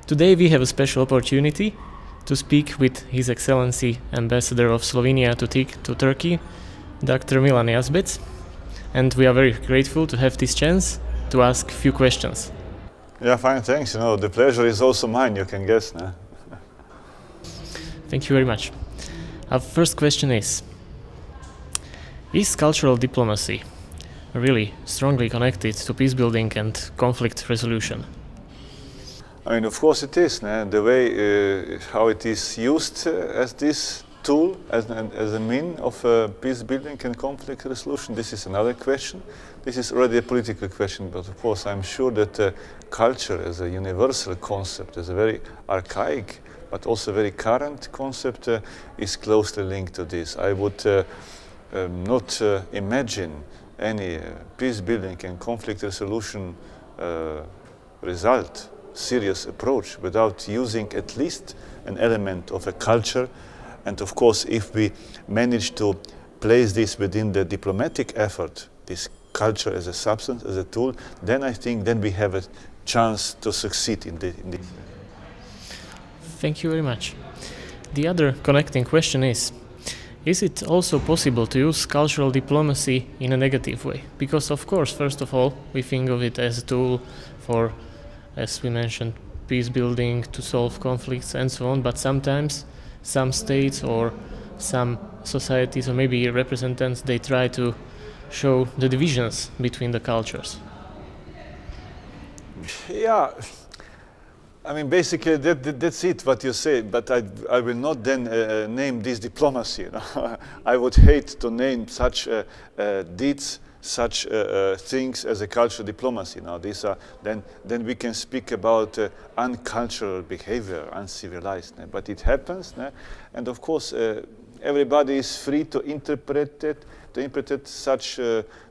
Today we have a special opportunity to speak with His Excellency Ambassador of Slovenia to Turkey, Dr. Milan Jazbec, and we are very grateful to have this chance to ask a few questions. Yeah, fine, thanks. You know, the pleasure is also mine, you can guess, no? Thank you very much. Our first question is cultural diplomacy really strongly connected to peace building and conflict resolution? I mean, of course it is. No? The way how it is used as this tool, as a mean of peace building and conflict resolution, this is another question. This is already a political question, but of course I'm sure that culture as a universal concept, as a very archaic but also very current concept, is closely linked to this. I would not imagine any peace building and conflict resolution result, serious approach, without using at least an element of a culture. And of course, if we manage to place this within the diplomatic effort, this culture as a substance, as a tool, then I think then we have a chance to succeed in this. Thank you very much. The other connecting question is it also possible to use cultural diplomacy in a negative way? Because of course, first of all, we think of it as a tool for, as we mentioned, peace building, to solve conflicts and so on, but sometimes some states or some societies or maybe representatives, they try to show the divisions between the cultures. Yeah. I mean, basically, that's it, what you say, but I will not then name this diplomacy. You know? I would hate to name such deeds, such things as a cultural diplomacy. Now, these are, then we can speak about uncultural behavior, uncivilized. But it happens, and of course, everybody is free to interpret such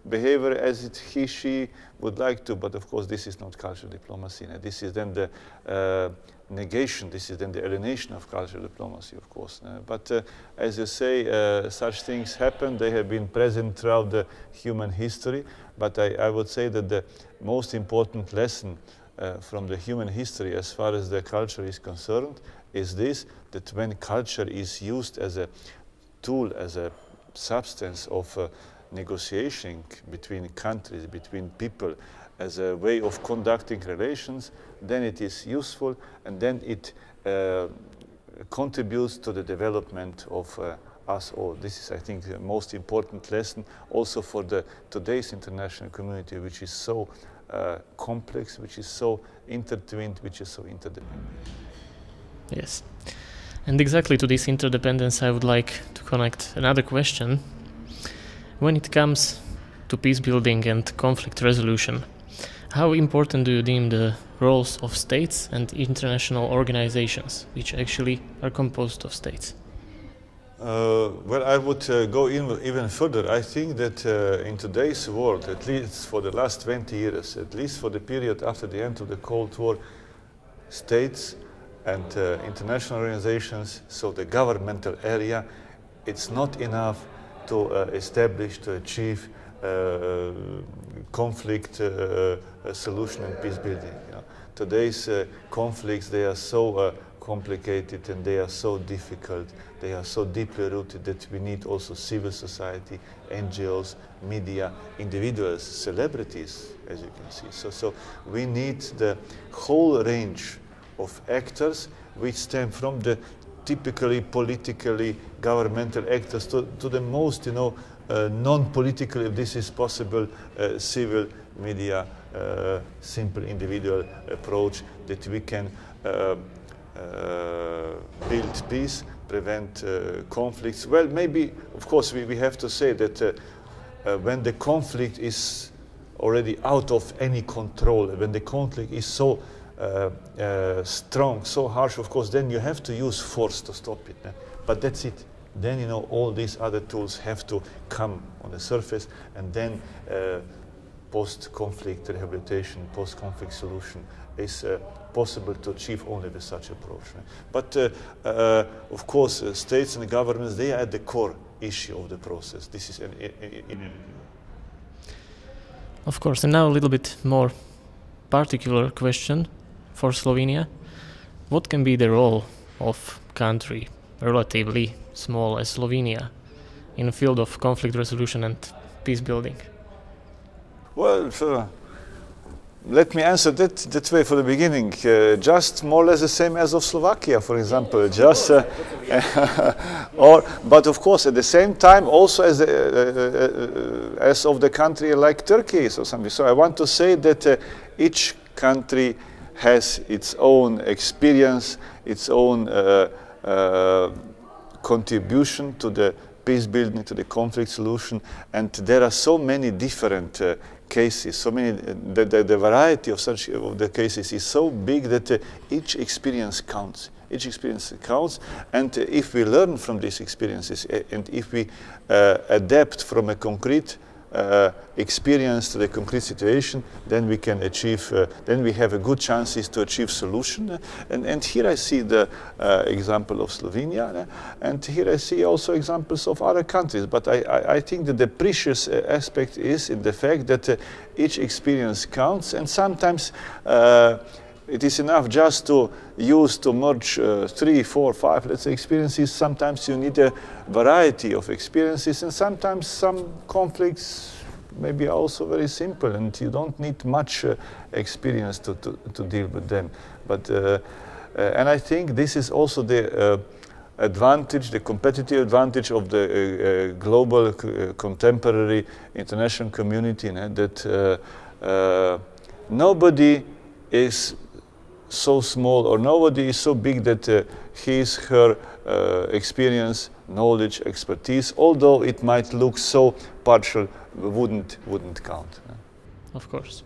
behavior as he, she would like to, but of course this is not cultural diplomacy. This is then the negation, this is then the alienation of cultural diplomacy, of course. But as you say, such things happen, they have been present throughout the human history, but I would say that the most important lesson from the human history as far as the culture is concerned is this, that when culture is used as a tool, as a substance of negotiation between countries, between people, as a way of conducting relations, then it is useful, and then it contributes to the development of us all. This is, I think, the most important lesson also for today's international community, which is so complex, which is so intertwined, which is so interdependent. Yes. And exactly to this interdependence, I would like to connect another question. When it comes to peace building and conflict resolution, how important do you deem the roles of states and international organizations, which actually are composed of states? Well, I would go even further. I think that in today's world, at least for the last 20 years, at least for the period after the end of the Cold War, states and international organizations, so the governmental area, it's not enough to establish, to achieve conflict solution and peace building. You know. Today's conflicts, they are so complicated and they are so difficult, they are so deeply rooted that we need also civil society, NGOs, media, individuals, celebrities, as you can see. So we need the whole range of actors which stem from the typically politically governmental actors to the most, you know, non-political, if this is possible, civil media, simple individual approach that we can build peace, prevent conflicts. Well, maybe, of course, we have to say that when the conflict is already out of any control, when the conflict is so strong, so harsh, of course, then you have to use force to stop it. But that's it. Then, you know, all these other tools have to come on the surface, and then post-conflict rehabilitation, post-conflict solution is possible to achieve only with such approach. But of course, states and governments, they are at the core issue of the process. This is inevitable. Of course, and now a little bit more particular question for Slovenia. what can be the role of country relatively small as Slovenia in the field of conflict resolution and peace building? Well, let me answer that way for the beginning. Just more or less the same as of Slovakia, for example. Just, but of course, at the same time, also as of the country like Turkey or something. So I want to say that each country has its own experience, its own contribution to the peace building, to the conflict solution, and there are so many different cases, so many, the variety of such of the cases is so big that each experience counts. Each experience counts, and if we learn from these experiences, and if we adapt from a concrete experience to the concrete situation, then we can achieve, then we have a good chances to achieve solution. And here I see the example of Slovenia, and here I see also examples of other countries. But I think that the precious aspect is in the fact that each experience counts, and sometimes it is enough just to merge 3, 4, 5, let's say, experiences. Sometimes you need a variety of experiences, and sometimes some conflicts maybe also very simple, and you don't need much experience to deal with them. But and I think this is also the advantage, the competitive advantage of the global, contemporary international community, that nobody is so small or nobody is so big that his, her experience, knowledge, expertise, although it might look so partial, wouldn't count. Of course.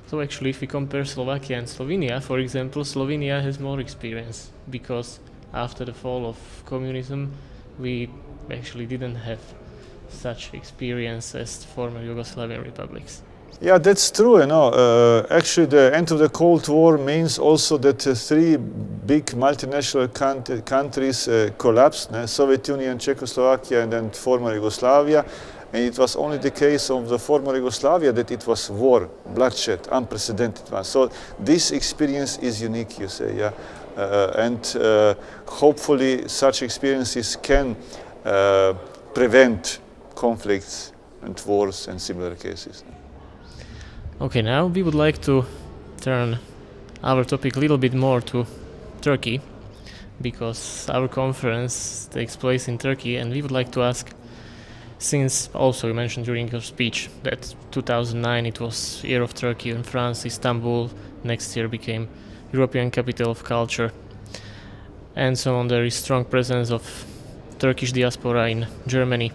So actually, if we compare Slovakia and Slovenia, for example, Slovenia has more experience because after the fall of communism, we actually didn't have such experience as former Yugoslavian republics. Yeah, that's true. You know, actually, the end of the Cold War means also that 3 big multinational countries collapsed: Soviet Union, Czechoslovakia, and then former Yugoslavia. And it was only the case of the former Yugoslavia that it was war, bloodshed, unprecedented one. So this experience is unique, you say, yeah. And hopefully, such experiences can prevent conflicts and wars and similar cases. Okay, now we would like to turn our topic a little bit more to Turkey, because our conference takes place in Turkey, and we would like to ask, since also you mentioned during your speech that 2009 it was year of Turkey in France, Istanbul next year became European capital of culture, and so on, there is strong presence of Turkish diaspora in Germany.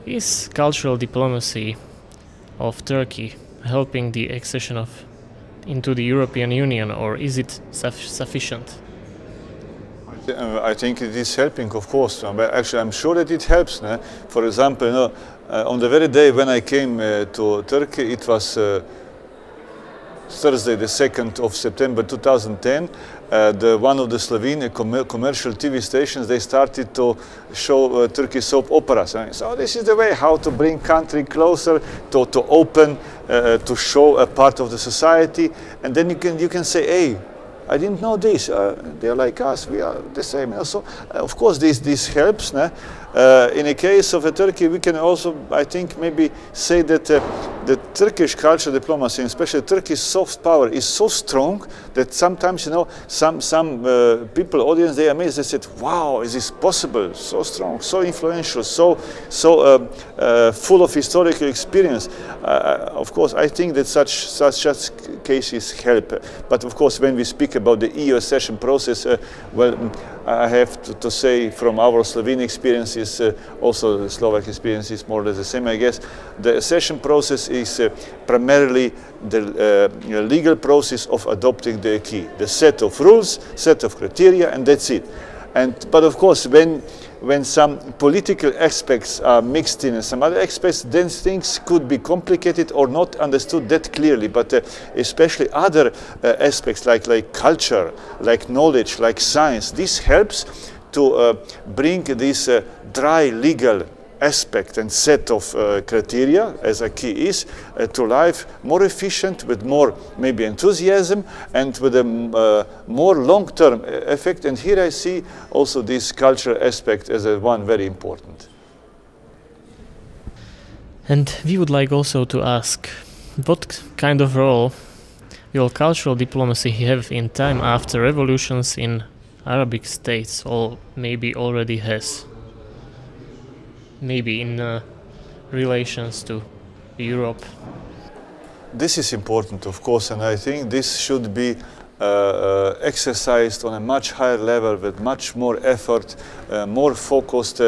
Is cultural diplomacy of Turkey helping the accession into the European Union, or is it sufficient? I think it is helping, of course. But actually, I'm sure that it helps. For example, you know, on the very day when I came to Turkey, it was Thursday, the 2nd of September 2010. One of the Slovenian commercial TV stations, they started to show Turkish soap operas. So this is the way how to bring country closer, to open, to show a part of the society, and then you can say, hey, I didn't know this. They're like us. We are the same. So, of course, this helps. In a case of Turkey, we can also, I think, maybe say that the Turkish cultural diplomacy, and especially Turkish soft power, is so strong that sometimes, you know, some people, audience, they are amazed. They said, "Wow, is this possible? So strong, so influential, so full of historical experience." Of course, I think that such cases help. But of course, when we speak about the EU accession process, well, I have to say from our Slovenian experiences, also the Slovak experience is more or less the same, I guess. The accession process is primarily the legal process of adopting the acquis, the set of rules, set of criteria, and that's it. But of course, when some political aspects are mixed in and some other aspects, then things could be complicated or not understood that clearly. But especially other aspects like culture, like knowledge, like science, this helps to bring this dry legal aspect and set of criteria as a key is to life more efficient, with more maybe enthusiasm and with a more long-term effect. And here I see also this cultural aspect as one very important. And we would like also to ask, what kind of role will cultural diplomacy have in time after revolutions in Arabic states, or maybe already has? Maybe in relations to Europe. This is important, of course, and I think this should be exercised on a much higher level with much more effort, more focused,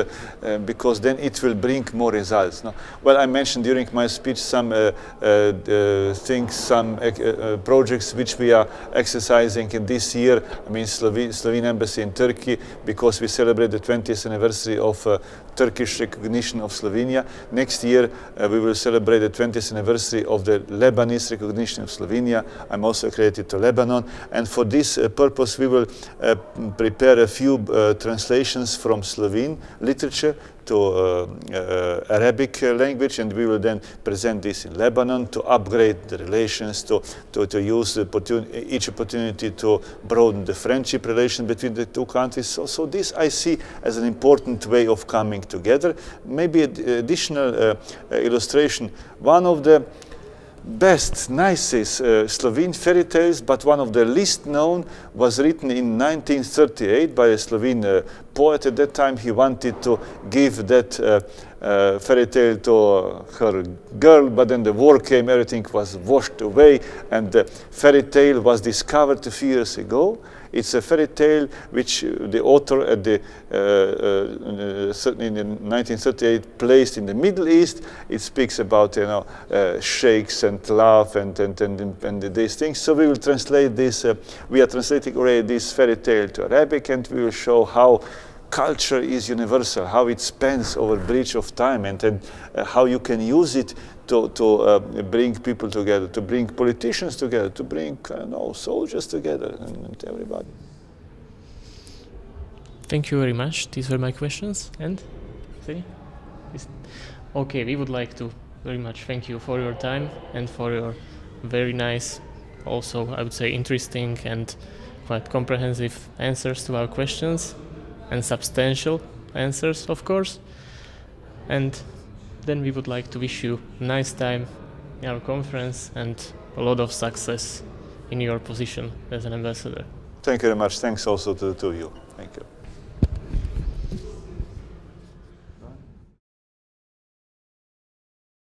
because then it will bring more results. No? Well, I mentioned during my speech some things, some projects which we are exercising in this year. I mean, Slovene Embassy in Turkey, because we celebrate the 20th anniversary of Turkish recognition of Slovenia. Next year we will celebrate the 20th anniversary of the Lebanese recognition of Slovenia. I'm also accredited to Lebanon, and for this purpose we will prepare a few translations from Slovene literature to Arabic language, and we will then present this in Lebanon to upgrade the relations, to use each opportunity to broaden the friendship relation between the two countries. So this I see as an important way of coming together. Maybe an additional illustration. One of the best, nicest Slovene fairy tales, but one of the least known, was written in 1938 by a Slovene poet. At that time he wanted to give that fairy tale to her girl, but then the war came, everything was washed away, and the fairy tale was discovered a few years ago. It's a fairy tale which the author at the certainly in 1938 placed in the Middle East. It speaks about sheikhs and love and these things. So we will translate this. We are translating already this fairy tale to Arabic, and we will show how culture is universal, how it spans over a bridge of time, and how you can use it to bring people together, to bring politicians together, to bring soldiers together, and everybody. Thank you very much. These were my questions. And okay, we would like to very much thank you for your time and for your very nice, also I would say interesting and quite comprehensive answers to our questions, and substantial answers, of course. And then we would like to wish you a nice time in our conference and a lot of success in your position as an ambassador. Thank you very much. Thanks also to the two of you. Thank you.